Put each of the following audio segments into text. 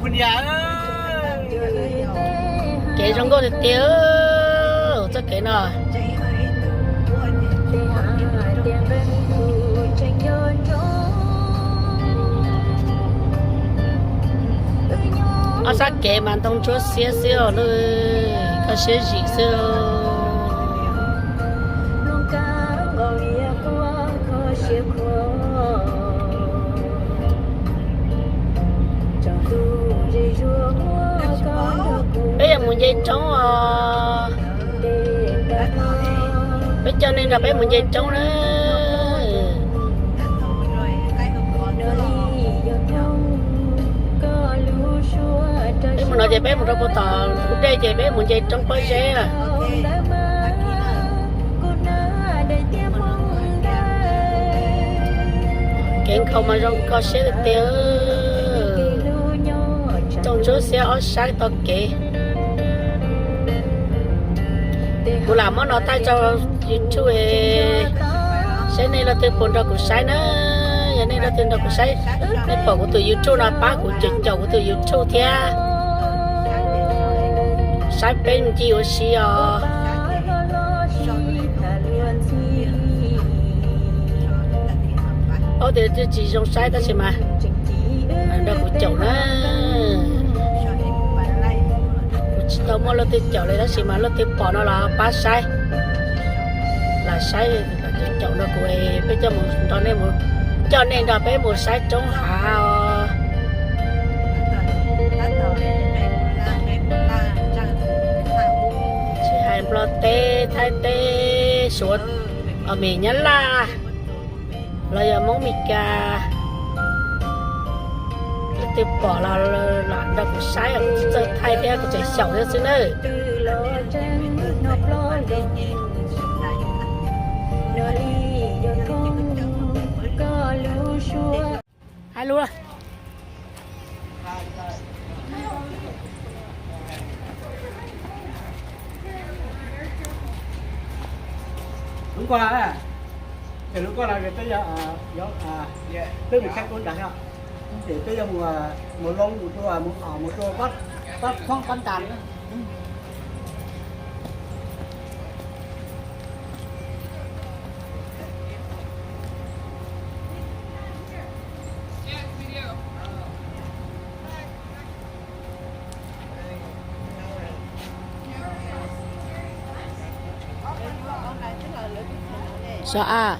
phần nhà kể trong cô thì tiêu chắc kể nào sao kể mà tông chúa xía xíu rồi có xía gì xíu bây giờ muốn dây trống bây cho nên là bé muốn dây trống đó bé muốn nói về bé một đâu có tỏ lúc đây về bé muốn dây trống có dễ à kén không mà rong có sẽ được tiêu trong chỗ xe ở sáng to kì cô làm món nó tay cho YouTube sẽ nên là từ phần đầu của sai nữa giờ nên là từ đầu của sai nên bỏ của từ YouTube là bác của chồng của từ YouTube thia sai bên chi ở xí ở đây chỉ trong sai ta xem mà đâu của chồng đó tao mua lô tiêu chậu này đó xí mà lô tiêu bỏ nó là ba sai là sai là chậu nó của em bây giờ một cho nên là bé một sai trong hạ chị hai lo tê thay tê suốt ở miền nhá la là giờ món mì cà tiêu bỏ là đâu có sai ở thay theo cái chạy sầu ra xí nữa hai luôn đúng qua à thì lúc qua là người ta tức là khách cũng đặt không để tới giờ một lông một chỗ bắt không phân tàn nữa sợ à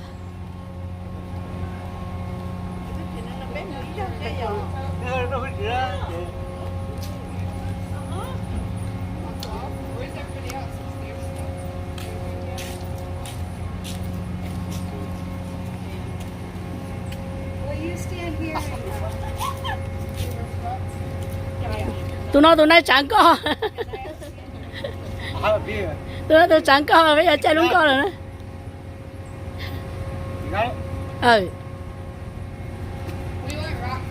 tụi nó chẳng có tụi chẳng có bây giờ chơi đúng con rồi đó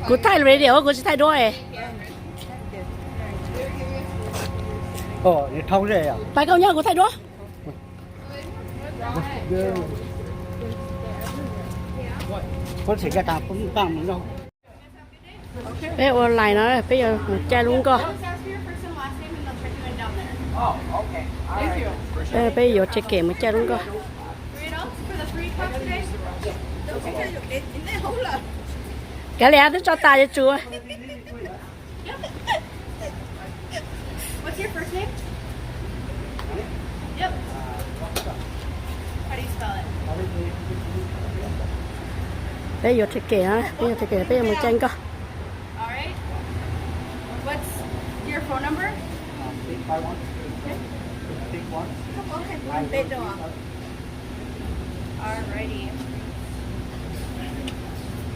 cô thay rồi điều cô sẽ thay đôi để thông rồi à phải câu nhá cô thay đôi con sẽ cái tạm cũng tạm mình đâu bé online nó bây giờ chơi luôn co bây giờ chơi kèm mới chơi luôn co cái lẽ tôi cho ta cho chúa What's your first name? Yep. How do you spell it? bây giờ chơi kèm bây giờ mới chơi co Alright. What's your phone number? Alrighty.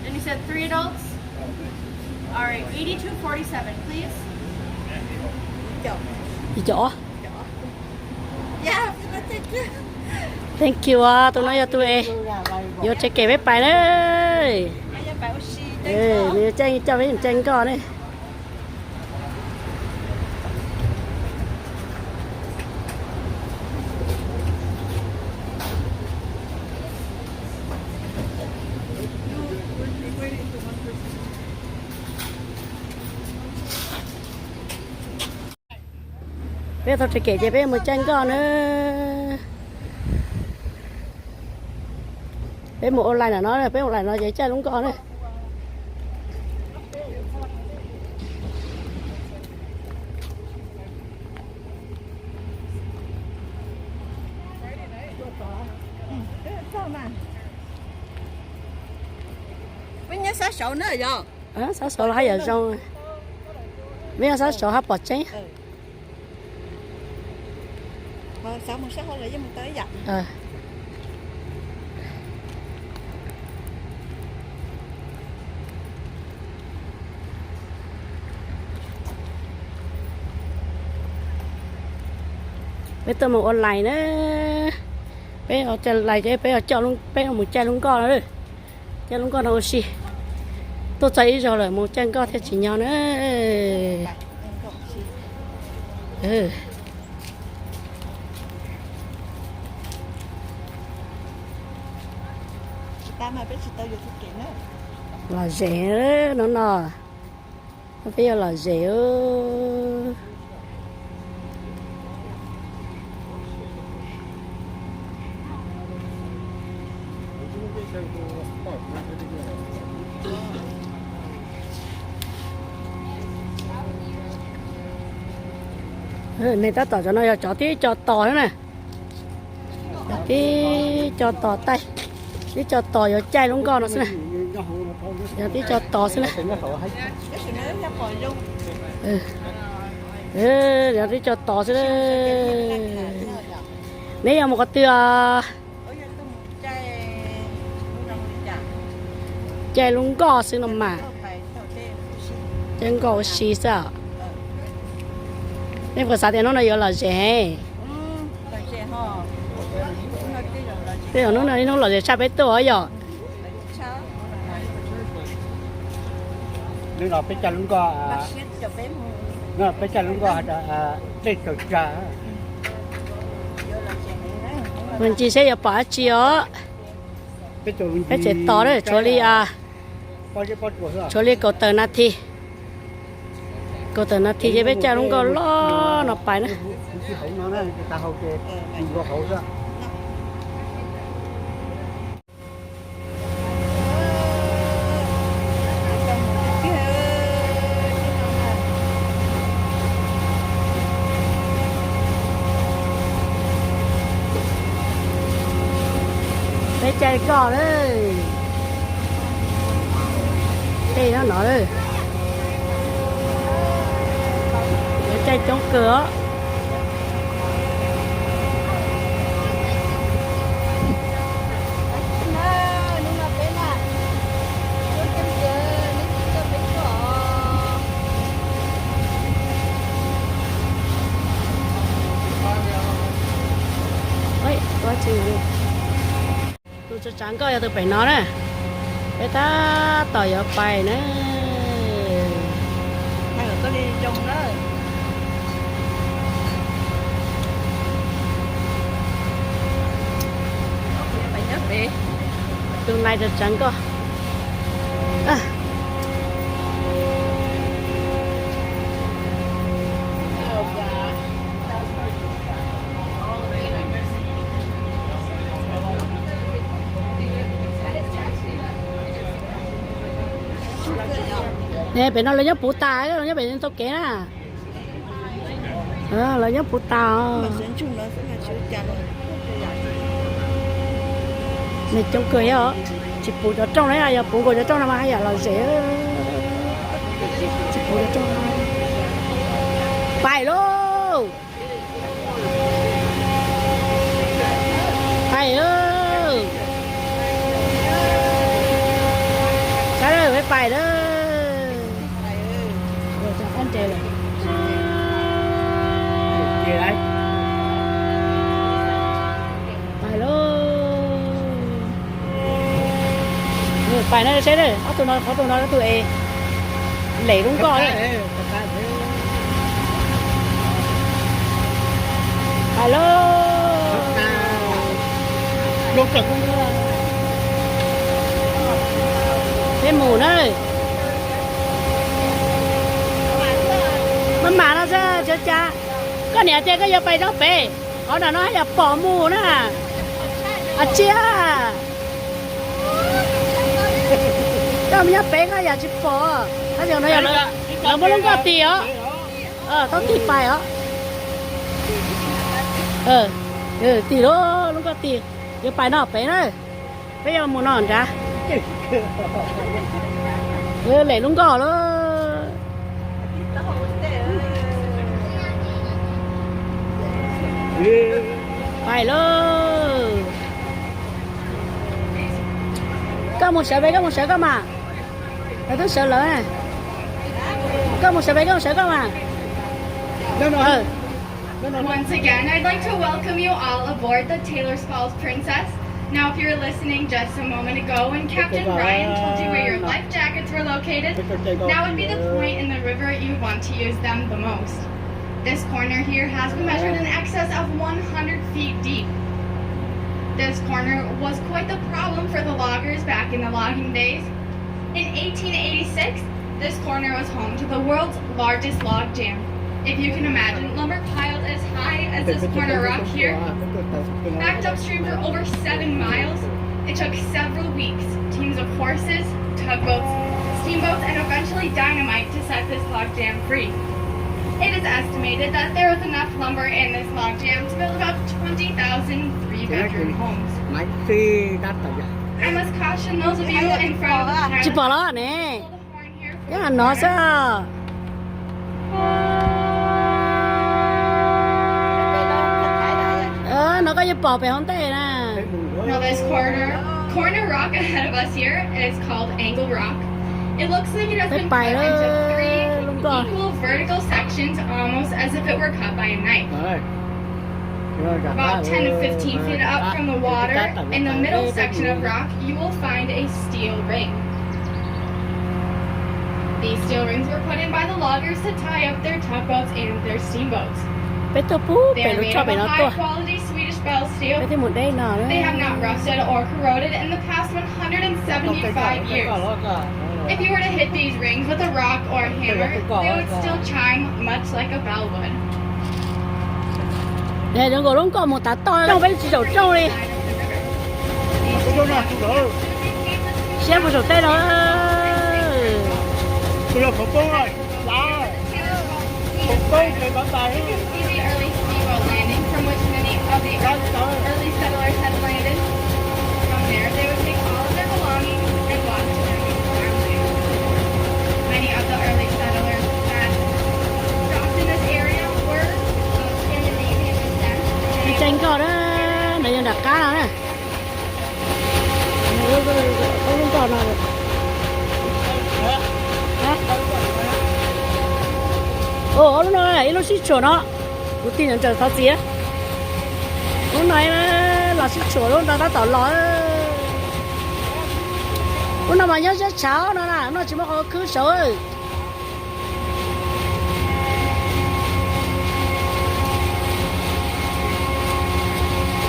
And you said 3 adults? Alright, 8247, please. gì chỗ Yeah. thank you tụi nó cho tôi vô chơi kèm với bài đấy nếu chơi cho mấy chơi con đấy bây giờ thì kể cho bé một chân con nữa bé một online là nó bé một online nó dễ chơi đúng con đấy bây giờ sát sổ nữa rồi sao số là giờ xong bây giờ sao số hấp bọt cháy sao một sát hơi lại với một tới giặt bây giờ một online nữa bây giờ chơi lại cái bây giờ cho luôn bây giờ một chơi luôn con nữa chơi luôn con đâu xí tôi thấy rồi là một chân con theo chỉ nhau nữa ta mà biết chỉ tao được thực kiện nữa là rẻ đó nó bây giờ là rẻ này ta tỏ cho nó cho tí cho tỏ nữa nè tí cho tỏ tay tí cho tỏ vô chai luôn con nó xem nè tí cho tỏ xem nè cái sự nữa nó còn luôn để tí cho tỏ xem nè nếu mà một cái tia chai luôn con xem nó mà chân có xí sao nên có sao thì nó là rẻ thế ở nó là rẻ sao bé tuổi rồi nên là bây giờ luôn có nó bây giờ luôn có đây cầu trà mình chỉ sẽ bỏ chiếu cái chế to đấy chỗ đi chỗ đi cầu tờ nát thi cô tớ nó thì bây giờ nó có lo nó phải nữa bây giờ có đấy đây nó đấy chạy trong cửa ấy quá trình tôi cho trắng coi tôi phải nói nè cái ta tỏi ở bài nữa hai người có đi trong đó đi tương lai thật trắng cơ nè phải nó lấy nhóc phụ ta nó nhóc phải tao kén lấy nhóc phụ ta này trong cười hả chị phụ ở trong đấy là phụ ở trong là hay là dễ chị phụ ở trong phải luôn phải ơi sao đây phải phải đó rồi cho anh chơi này gì đấy phải nó sẽ đấy, tụi nó tụi em lấy đúng con đấy. Hello. Lúc là thêm mù đấy. Mà nó ra cho cha. ก็เนี่ยเจ๊ก็อย่าไปน้องเป้เขาหน่ะน้อยอย่าปอมูนะอาเจียเจ้ามีอย่าเป้ก็อย่าจิปอถ้าอย่างนั้นอย่าเลยเราไม่ต้องก็ตีเหรอต้องตีไปเหรอตีแล้วลุงก็ตีอย่าไปนอกไปเลยไปยังมูนอนจ้ะเหล่ลุงก็เลย phải luôn có một sợi có mà tôi sợ lỡ nè có một sợi có mà Once again, I'd like to welcome you all aboard the Taylor's Falls Princess. Now, if you were listening just a moment ago when Captain Ryan told you where your life jackets were located, now would be the point in the river you want to use them the most. This corner here has been measured in excess of 100 feet deep. This corner was quite the problem for the loggers back in the logging days. In 1886, this corner was home to the world's largest log jam. If you can imagine, lumber piled as high as this corner rock here, backed upstream for over 7 miles. It took several weeks, teams of horses, tugboats, steamboats, and eventually dynamite to set this log jam free. It is estimated that there was enough lumber in this log jam to build about 20,000 three-bedroom homes. I must caution those of you in front of the chỉ town. bỏ nó nè Hold the horn here for cái hàng nó sao nó có giúp bỏ về không tệ nè Now this corner rock ahead of us here is called Angle Rock. It looks like it has been cut into 3 equal vertical sections, almost as if it were cut by a knife. About 10 to 15 feet up from the water, in the middle section of rock, you will find a steel ring. These steel rings were put in by the loggers to tie up their tugboats and their steamboats. bé tôi phú They bé are nó made cho of bé a nó to high quality Swedish bell steel. bé thì một đây nào They have đấy not rusted or corroded in the past 175 years. If you were to hit these rings with a rock or a hammer, they would still chime much like a bell would. nè đừng có luôn có một tá to trong bé chỉ đổ trâu đi xem một sổ tay đó You can see the early steamboat landing from which many of the early settlers had landed. From there, they would take all of their belongings and walk to their new farmland. Many of the early settlers that stopped in this area were of Scandinavian descent. đi tranh cỏ đó để cho đặt cá nào nè không còn nào được ồ nó nói nó xí chỗ nó tôi tin rằng trời sao gì á nó nói là xí chỗ luôn ta đã tỏ lói nó mà nhớ rất cháu nó là nó chỉ có cứ xấu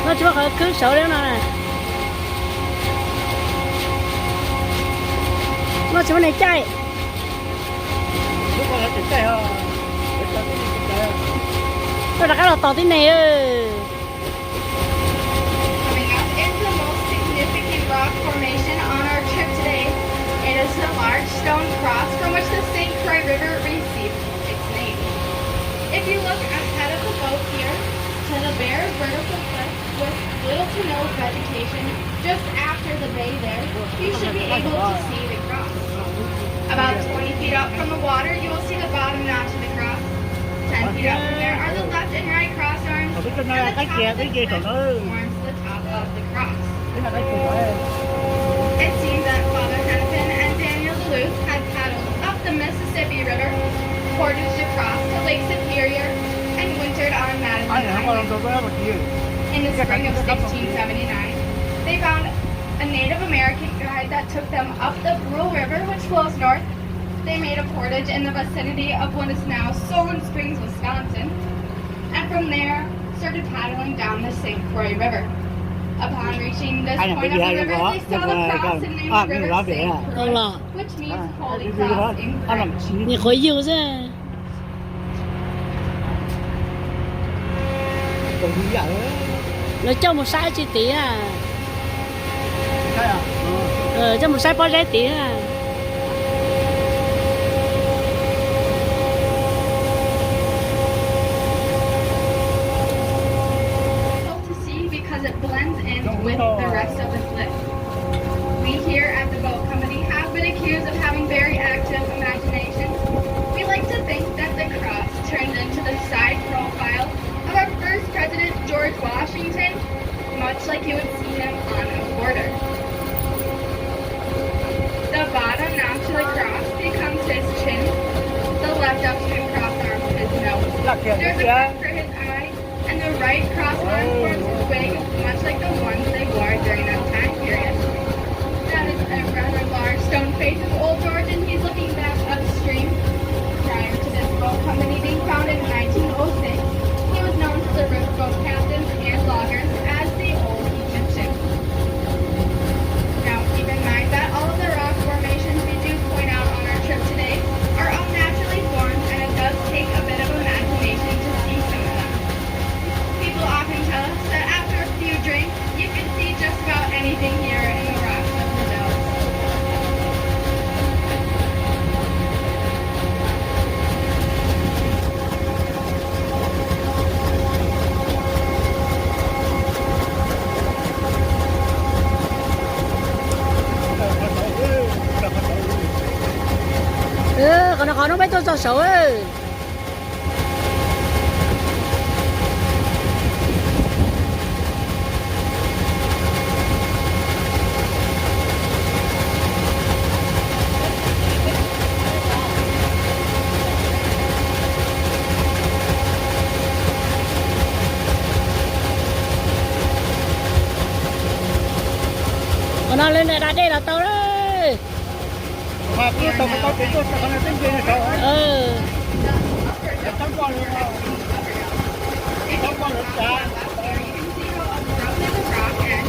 nó chỉ có cứ xấu đấy nè nó chỉ có này chạy tôi đặt cái lò tỏ tí này Coming up is the most significant rock formation on our trip today. It is the large stone cross from which the St. Croix River received its name. If you look ahead of the boat here to the bare vertical cliff with little to no vegetation just after the bay there, you should be able to see the cross. About 20 feet up from the water, you will see the bottom notch of the cross. 10 feet up from there are the left and right cross arms, and the top of the cliff forms the top of the cross. It seems that Father Hennepin and Daniel Duluth had paddled up the Mississippi River, portaged across to Lake Superior, and wintered on Madison Island. In the spring of 1679, they found a Native American guide that took them up the Brule River, which flows north. They made a portage in the vicinity of what is now Solon Springs, Wisconsin, and from there started paddling down the St. Croix River. Upon reaching this point of the river, they saw the cross and named the river St. Croix, which means Holy Cross in French. 你回游噻 còn đi dạo nó cho một sai chi tí à sai à cho một sai bao rẻ tí à To see because it blends in with the rest of the cliff. We here at the boat company have been accused of having very active imagination. We like to think that the cross turns into the side profile of our first president, George Washington, much like you would see him on a border. The bottom notch of the cross becomes his chin. The left upstream cross arm his nose. There's a cut for his eye, and the right cross arm forms his wing, much like the ones they wore during that time period. That is a rather large stone face of Old George, and he's looking back upstream. Prior to this boat company being founded in 1906, he was known to the riverboat captains and loggers as the Old Egyptian. Now, keep in mind that all of the rock formations we do point out on our trip today are all naturally formed, and it does take a bit of imagination to see some of them. People often tell us that after a few drinks, you can see just about anything here in the rocks of the Dells. còn nó khó nó biết tôi xấu ơi còn nó lên này đã đây là tao đấy mà cứ tao cái tôi sẽ không làm gì nữa đâu tao qua luôn tao qua luôn Here you can see how abruptly the rock end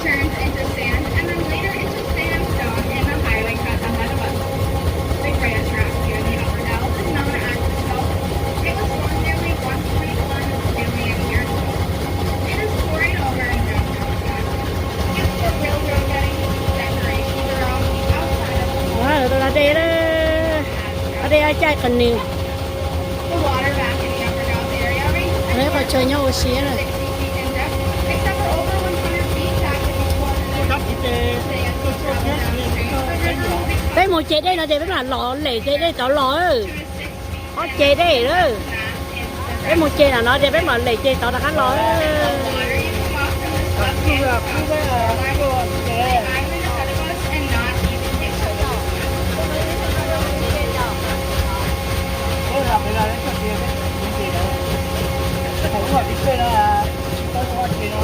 turns into sand and then later into sandstone in the highway cut ahead of us. The greatest rock here in the Upper Dells is known as the Salt. It was formed nearly 1.1 billion years ago. It is quarried over in downtown Chicago. Used for railroad getting decorations around the outside of the tôi là đây đó ở đây ai chạy cần nhiều The water back in the Upper Dells area ranges đấy phải chơi nhau ở xía 60 này feet in depth, except for over 100 feet back in the water. tao chỉ Sands will travel downstream, but there's a moving đây một chế đây là để với là lọ lệ chế đây tao lọ ơi có chế đây đó mass in the cái một chế là nó để với mà lệ chế tao đã khá lọ water. You can walk from the sub cứ là cái island ahead of us and not even take a look. tôi làm cái này đấy cái gì đó không phải đi chơi là tôi không chơi đó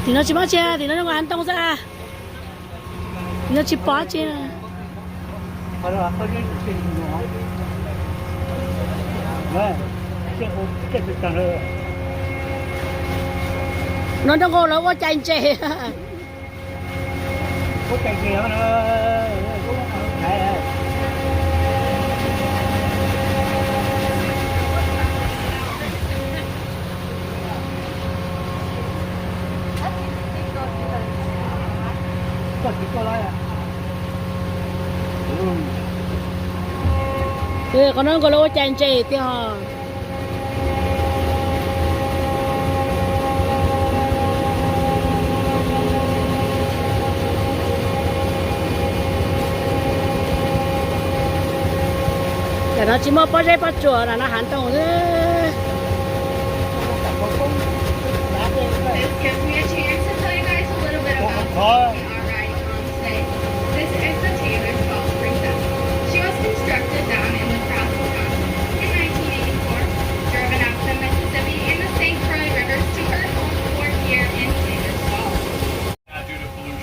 thì nó chỉ bỏ che thì nó ăn tông ra thì nó chỉ bỏ che Kalau apa ni kita semua. Nah, kita cara nó đâu có nó có chanh chè có cái gì nó cũng hay. Có lại à? còn nó có lỗ chanh chè thì họ nó chỉ mua bao nhiêu bao chùa là nó hẳn tông thế This gives me a chance to tell you guys a little bit about what we are riding on today. This is the Taylor's Falls Princess. She was constructed down in La Crosse, Wisconsin in 1984, driven up the Mississippi and the St. Croix rivers to her home port here in Taylor's Falls. Due to pollution.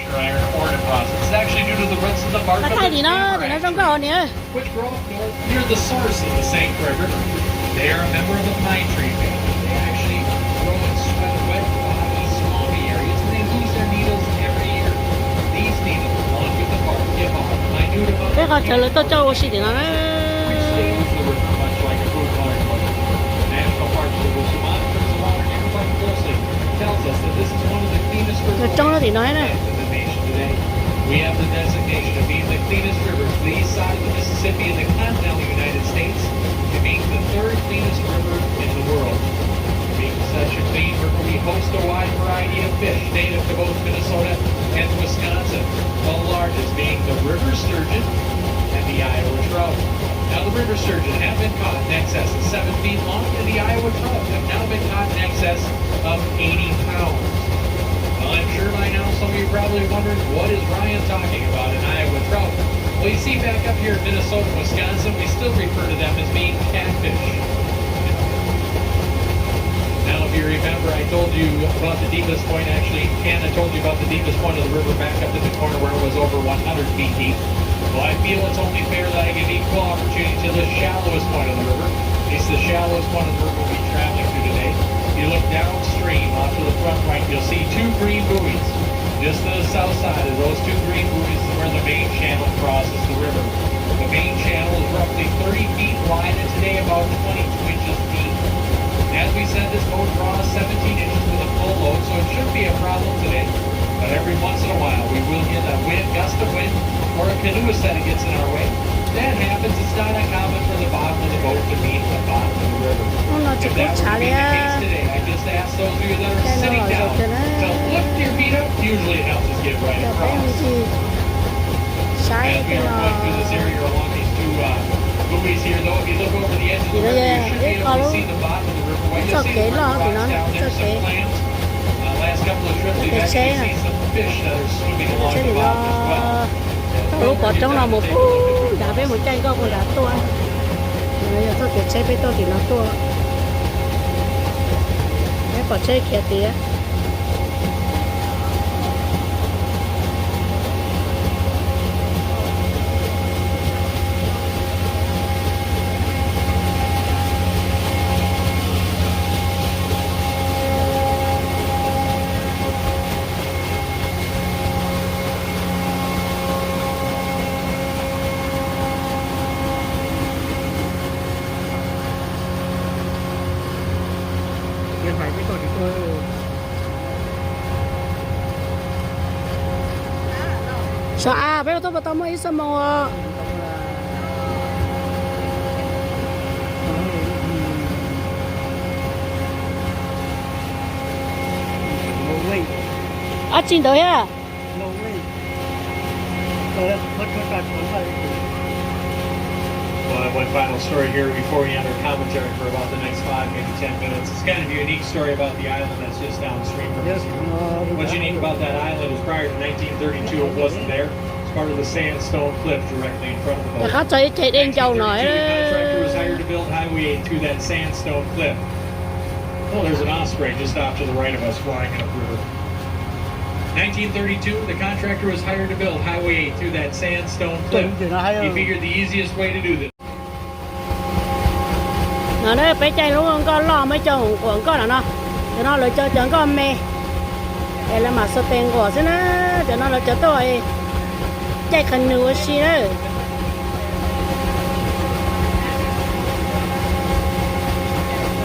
hòn nè. which grow up north near the source of the St. Croix River. They are a member of the pine tree family. They actually grow in wet, boggy, swampy areas, and they lose their needles every year. These needles, along with the bark, give off minute amounts Cái of con chờ lấy tôi cho xí thì nó which stains the river much like a food coloring book. National Park Service, who monitors the water nearby closely, tells us that this is one of the cleanest rivers trong đó thì nói này. in the nation today. We have the designation of being the cleanest river to the east side of the Mississippi in the continental United States, to being the third cleanest river in the world. Being such a clean river, we host a wide variety of fish native to both Minnesota and Wisconsin, the largest being the river sturgeon and the Iowa trout. Now, the river sturgeon have been caught in excess of 7 feet long, and the Iowa trout have now been caught in excess of 80 pounds. Well, I'm sure by now some of you probably wondered, what is Ryan talking about in Iowa trout? Well, you see, back up here in Minnesota and Wisconsin, we still refer to them as being catfish. Now, if you remember, I told you about the deepest point, actually, Ken, I told you about the deepest point of the river back up in the corner where it was over 100 feet deep. Well, I feel it's only fair that I give equal opportunity to the shallowest point of the river. It's the shallowest point of the river we'll be traveling to today. If you look downstream off to the front right, you'll see 2 green buoys. Just to the south side of those 2 green buoys is where the main channel crosses the river. The main channel is roughly 30 feet wide and today about 22 inches deep. As we said, this boat draws 17 inches with a full load, so it shouldn't be a problem today. But every once in a while, we will get a gust of wind, or a canoe set gets in our way. That happens. It's not uncommon for the bottom of the boat to meet the bottom of the river. Nó chỉ If có that trả were to be the case lẽ. today, I just ask those of you that are Cái nó sitting rồi down cho nó. to lift your feet up. Usually it helps us get right Cho bé across. thì sai As we cái are nó. going through this area along these 2 buoys here, though, if you look over the edge of the Thì river, nó you should be able to see the bottom of the river. What It's you'll see okay, is the lo, thì nó- rocks down there, it's some okay. clams. Last couple of trips, we've Cái xe actually này. seen some fish that are swimming along Thế the thì bottom as well. nó lúc bỏ trong là một phút đã với một chai con đã tua. Bây giờ tôi kể xe với tôi thì nó tua. Cái bỏ xe kia thì á. Điện thoại với tôi thì tôi Sợ à, bây giờ tôi bảo tao mới sao mà no way, à chín tới à. no way. Tôi mất cả cuốn phải. Well, I have one final story here before we enter commentary for about the next 5, maybe 10 minutes. It's kind of a unique story about the island that's just downstream from Yes, us. What's unique about that island is prior to 1932, it wasn't there. It's part of the sandstone cliff directly in front of the Để boat. khá chạy chạy đen châu nói 1932, the contractor was đó. hired to build Highway 8 through that sandstone cliff. Oh, there's an osprey just off to the right of us flying upriver. 1932, the contractor was hired to build Highway 8 through that sandstone cliff. He figured the easiest way to do this. Nó đấy bé chạy lúc con có lo mấy chồng của con là nó. Cho nó lấy cho chẳng con mẹ. Đây là mà số tiền của thế nó, cho nó lấy cho tôi. Chạy khẩn nửa xí đó.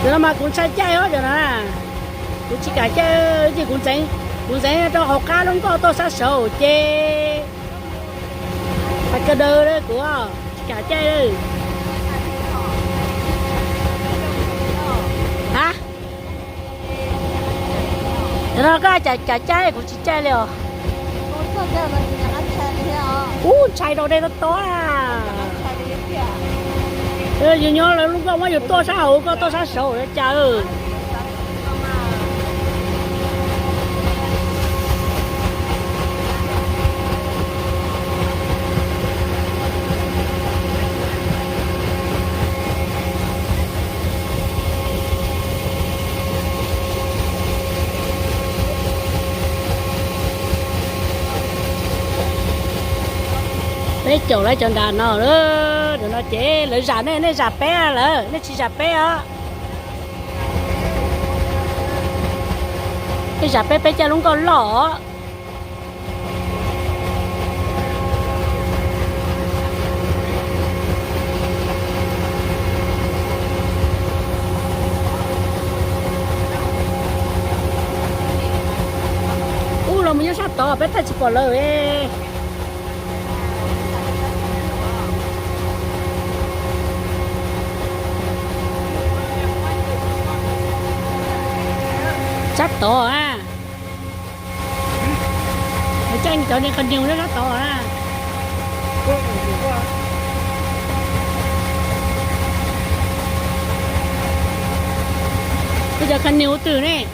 Cho nó mà cũng chạy chạy hết rồi nè. Cũng chỉ cả chạy chứ cũng chạy cho học cá luôn có tôi sát sầu chê. Phải cơ đơ đấy của chỉ cả chạy đấy. Hả? Nó có chả chạy cũng chỉ chạy liều. Có sao mà chị ăn chè thế à? Chạy đâu đây nó to à. Ăn chè đi kìa. Giờ nhớ là lúc đó mới được to sao có to sao sầu đấy cha ơi. lấy chỗ lấy chọn đàn nó nữa rồi nó chế lấy giả này lấy giả bé là lấy chỉ giả bé á cái giả bé bé cha luôn còn lỏ là mình sát to bé ta chỉ có lời sát to à cái tranh cho nên cần nhiều nó sát to à bây giờ cần nhiều từ này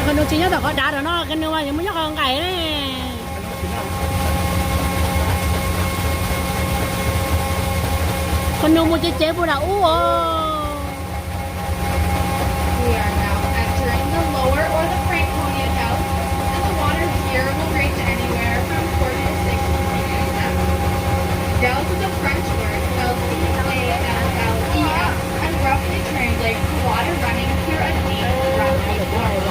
con nuôi chính nhất là có đá rồi nó cái nuôi mà những mấy con gầy đấy con nuôi một chế bùa đậu We are now entering the lower or the Franconia Dells, and the water here will range anywhere from 40 to 60 cm. Dells is a French word spelled D-A-L-L-E-S and roughly translates to water running through a deep, rocky water.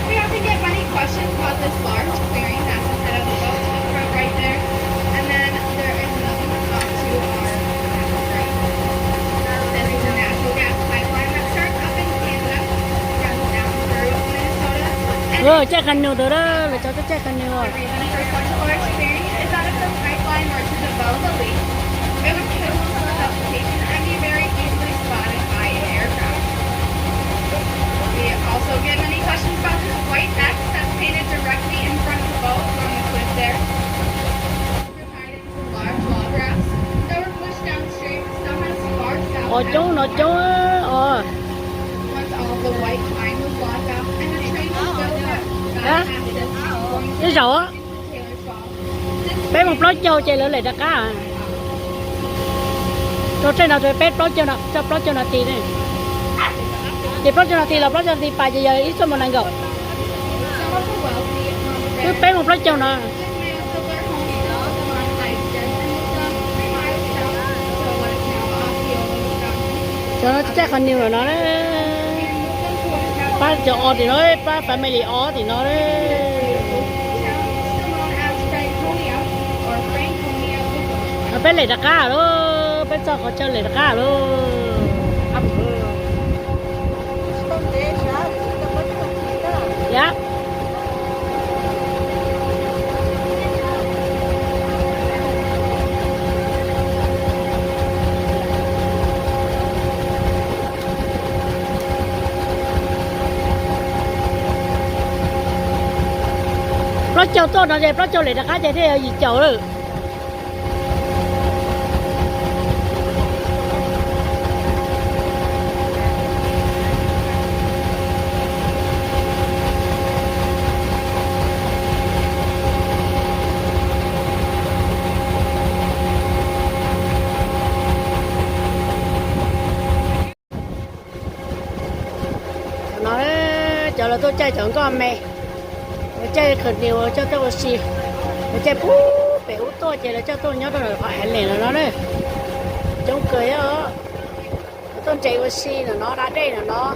We often get many questions about this large clearing that's ahead of the boat to the front right there, and then there is nothing up to our right. This is a natural gas pipeline that starts up in Canada, runs down through Minnesota, and chắc khăn nhiều rồi đó là cho tôi chắc khăn nhiều rồi the reason for such a large clearing is that if the pipeline were to develop a leak, it would kill most of the vegetation and be very easily spotted by an aircraft. We also get many questions about this white X that's painted directly in front of the boat on the cliff there. Provided some large log rafts that were pushed downstream. Some had sparks out. nó chú Once all of the white pine was logged up and the train was built up, God Hả? has this going cái rổ into Taylor's Falls. bé một lót châu chạy lại đã cá à rồi trên nào rồi bé lót châu nào cho lót châu nào tì này thì lót châu nào tì là lót châu tì phải giờ ít số một lần gặp Some of the wealthy cứ there bé một lót châu nào live of their homes on ice Jensen was 3 miles south to what is now Osceola, Wisconsin. cho nó chắc khăn nhiều rồi nó đấy ba cho o thì nói ba phải mày đi o thì nó đấy bé lấy đặc cá luôn bé cho họ chơi lấy đặc cá luôn Không để sao thì chúng ta có không gì đó. dạ nó châu tôi nó đẹp nó châu lấy đặc cá vậy thế gì châu rồi nói chờ là tôi chơi chẳng con mẹ chơi khẩn nhiều cho tôi xì chơi bú béo tôi chơi là cho tôi nhớ tôi là phải liền là nó đấy trong cười á tôi chạy qua xì là nó đã đây là nó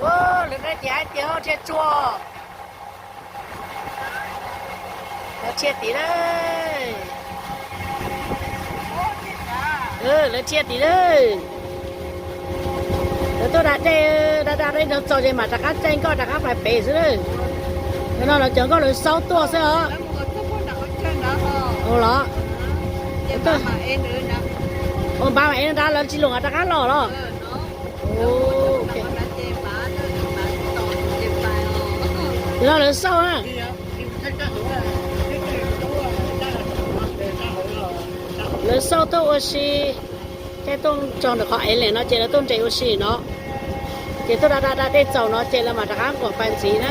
ô lần đấy chạy tiêu chơi chua nó chia tí đấy nó chia tí đấy tôi đã đây nó cho gì mà chắc ăn chanh có chắc ăn phải bể rồi nó là chẳng có lời 6 tua sẽ hả Đó, một cái phố nào ở trên đó thôi. ồ đó Vậy mà em nữa nè. ồ ba mẹ nó là chỉ luôn chắc ăn lò đó Nó. ồ ok Nó đã chê bả đó, bả toàn chê bài rồi. nó là sau ha lời sau tôi oxy cái tôi cho được họ ấy lên nó chỉ là tôi chạy oxy nó chỉ tôi đã để dầu nó chỉ là mà chắc ăn của bạn gì đó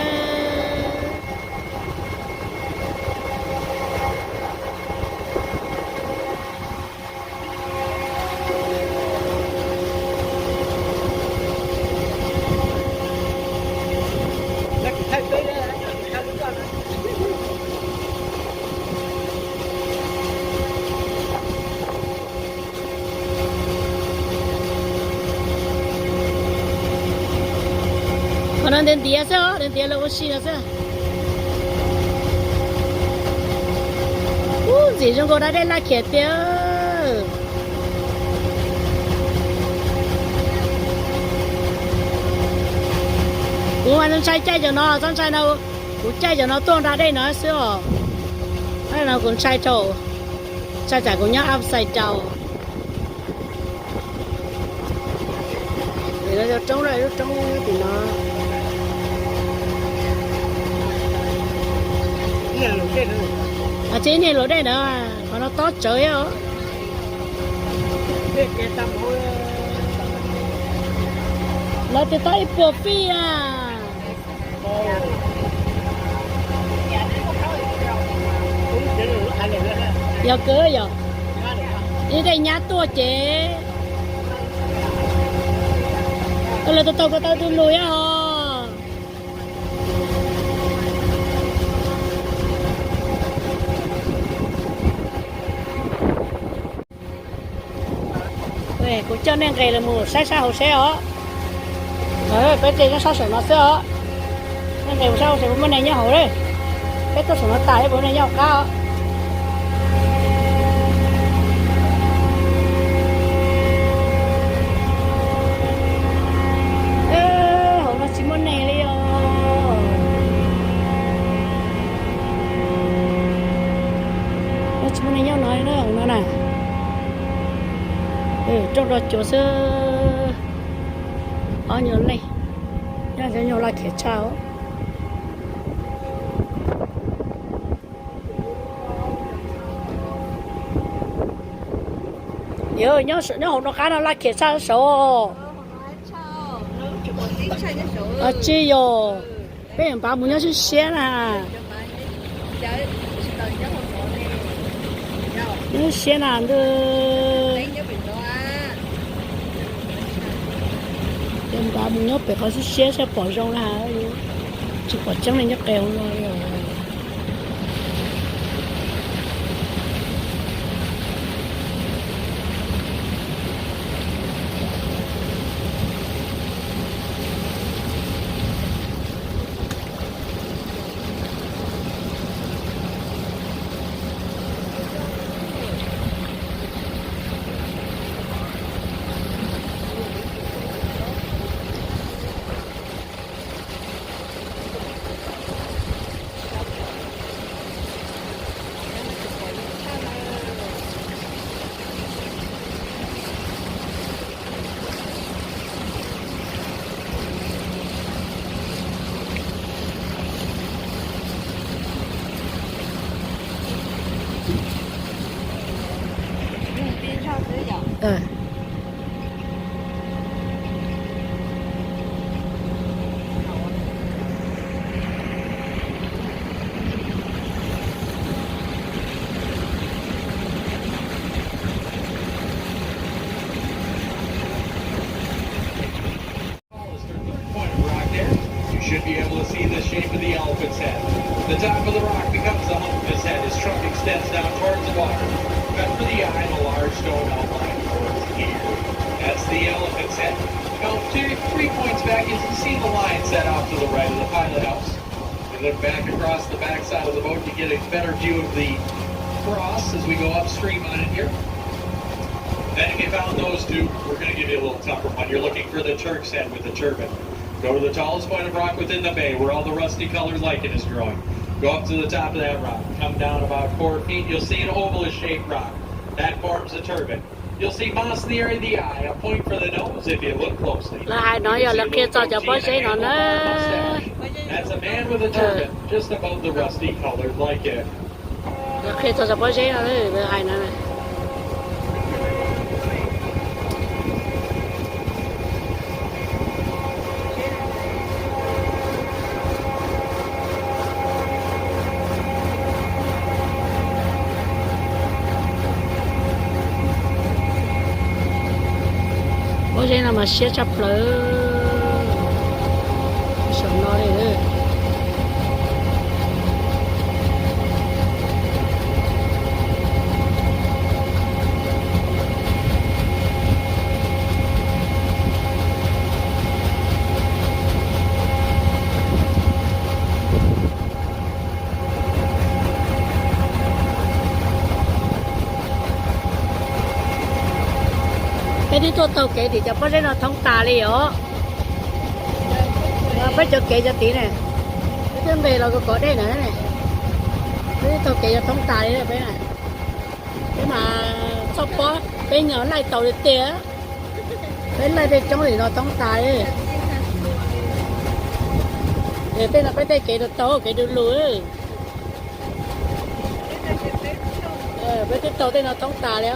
Nó cũng thay cái đó, thay cái đó. nó đến tía sao đến tía là có gì nữa sao gì trong cô đã đến là khét tía anh trai chạy cho nó con trai nào cũng chạy cho nó tuôn ra đây nữa xíu hay là cũng chạy trâu chạy chạy cũng nhớ áp sai trâu thì nó trống rồi nó trống thì nó à chế này lối đây nữa còn nó tốt trời á nó thì tới bộ phi à giờ cứ giờ đi đây nhát tua chế cái là tôi lùi á hả vậy cũng cho nên cái là mùa sai sao sẽ hả bây giờ nó sao sửa nó sẽ hả nên ngày sau sẽ có này nhau đấy cái tôi sửa nó tải bữa nay nhau cao trong đó chỗ sơ ở nhiều này nhà cho nhiều là khét cháo nhớ hôm nó cá nó là khét cháo số à chi yo bây giờ bà muốn nhớ chút xé à nhớ xé nào được bà muốn nhớ phải có chút xé sẽ bỏ rong là chỉ bỏ trắng này nhớ kèo rồi should be able to see the shape of the elephant's head. The top of the rock becomes the hump of his head. His trunk extends down towards the water. Cut for the eye and a large stone outline towards the ear. That's the elephant's head. About 3 points back, you can see the line set off to the right of the pilot house. We look back across the backside of the boat to get a better view of the cross as we go upstream on it here. Then if you found those two, we're going to give you a little tougher one. You're looking for the Turk's head with the turban. Go to the tallest point of rock within the bay where all the rusty colored lichen is growing. Go up to the top of that rock. Come down about 4 feet. You'll see an ovalish shaped rock. That forms a turban. You'll see moss in the area of the eye, a point for the nose if you look closely. Là nói giờ là kia cho bó giấy nó That's a man with a turban, just about the rusty colored lichen. là kia cho bó giấy nó đấy, với hai nó này. Bố giấy là mà xếp chắp lỡ sợ nó đi nữa cái đi tàu kể thì cho bớt nó thông tà đi ó bớt cho kể cho tí này cái về là có đây nữa này cái tàu kể cho thông tà đi này bé này cái mà sau đó bé nhỏ lại tàu đi tía bé lại đi trong thì nó thông tà đi để bên là cái kể được tàu kể được lưới bé cái tàu đây nó thông tà đấy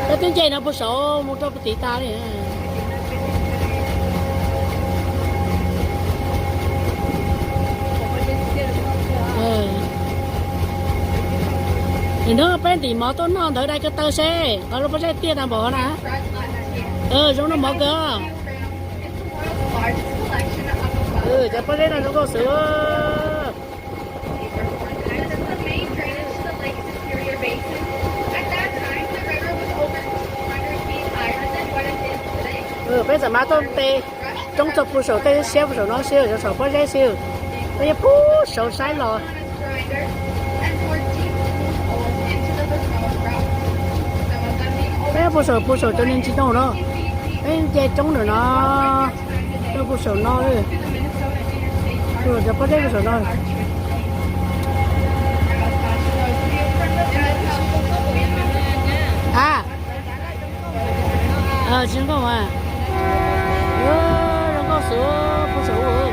cái tiếng chơi nó bớt số một trăm tỷ ta đấy thì nó bên thì mỏ tốt non tới đây cái tơ xe ở nó có xe tiền nào bỏ nè giống nó mỏ cơ cho bên đây là nó có sữa bây giờ má tôm tê trong tập phụ sổ tê xếp phụ sổ nó xếp cho sổ bớt dễ xếp bây giờ phụ sổ sai lò bây giờ phụ sổ cho nên chỉ đâu đó bây giờ trong nữa nó cho phụ sổ nó đi rồi cho bớt dễ phụ sổ nó chính không à nó có sữa phụ sổ rồi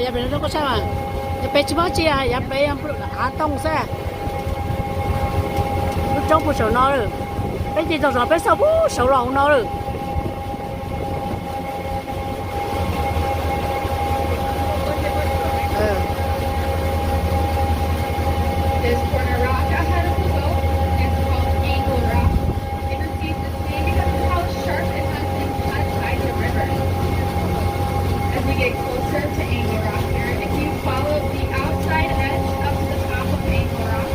nhà bên nó có sao à nhà bên chỉ mới chi à nhà bên em tông xe lúc trong phụ sổ nó rồi bên gì rồi bên sau phụ sổ lòng nó rồi This corner rock ahead of the boat is called Angle Rock. It receives its name because of how sharp it has been cut by the river. As we get closer to Angle Rock here, if you follow the outside edge up to the top of Angle Rock,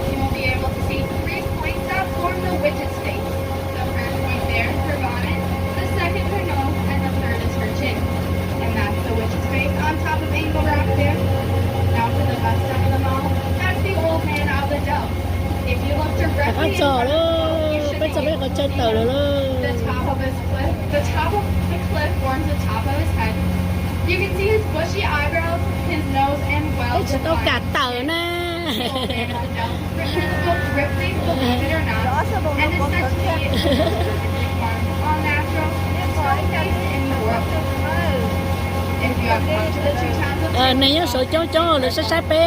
you will be able to see 3 points that form the Witch's Face. The first point there is her bonnet, the second her nose, and the third is her chin. And that's the Witch's Face on top of Angle Rock there. Now to the west side of the mall, that's the old man of the dell. If you look directly in front of the boat, you should be able to see the top of his cliff. The top of the cliff forms the top of his head. You can see his bushy eyebrows, his nose, and well sẽ có cả defined. tờ nè The old man of the dell is written in the book Ripley's Believe It or Not, and is said to be all natural, stone face in the world. If you have come to the two towns of này nhớ sổ cho là sẽ bé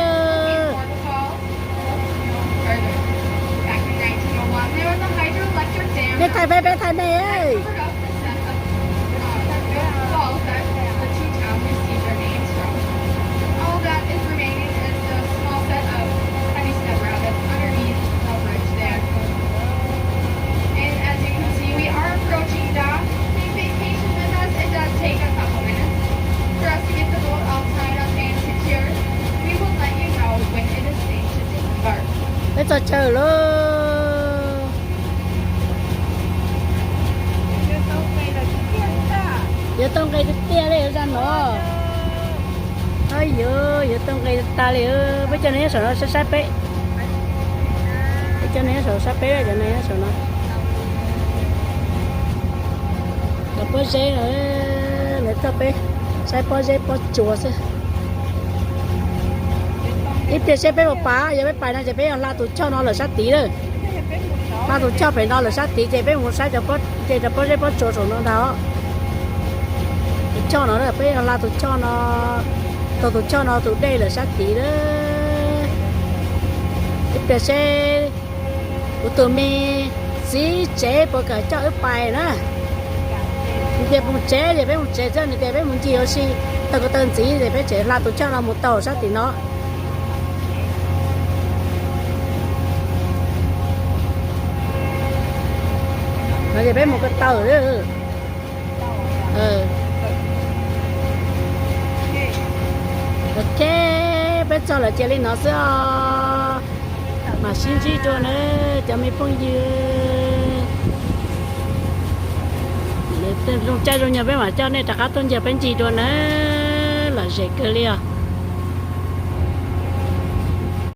Back in 1901, there was a hydroelectric dam bé thay mẹ ơi covered up the set of falls that the two towns received their names from. All that is remaining is the small set of heavy step rabbits underneath the bridge there. And as you can see, we are approaching dock. Take vacation with us. It does take a couple minutes for us to get the boat all tied up and secured. We will let you know when it is safe to disembark. bây giờ chờ luôn giờ tông cây tia đây ra nó ơi giờ tông cây ta đi bây giờ này sổ nó sẽ sát bé bây giờ này sổ sát bé giờ này sổ nó là có dễ rồi lấy tập bé sai có dễ có chùa chứ ít tiền sẽ bé một bá giờ bé bài này giờ bé là tụi cho nó là sát tí rồi mà tụi cho phải nó là sát tí giờ bé một sai giờ có dễ có chùa sổ nó đó cho nó là bé là tụi cho nó tụi đây là sát tí đó ít tiền sẽ của tụi mình xí chế bỏ cả cho ướp bài nữa để muốn chế để bé muốn chế cho để bé muốn chi ở xí tao có tên gì để bé chế là tụi cho nó một tàu sát tí nó để bé một cái tàu nữa ok bây giờ là chơi lên nó sẽ mà xin chỉ cho nó cho mấy phong dư để lông chạy rồi nhà bên mà cho nên ta cá tôn giờ bên gì đó nữa là dễ cơ liao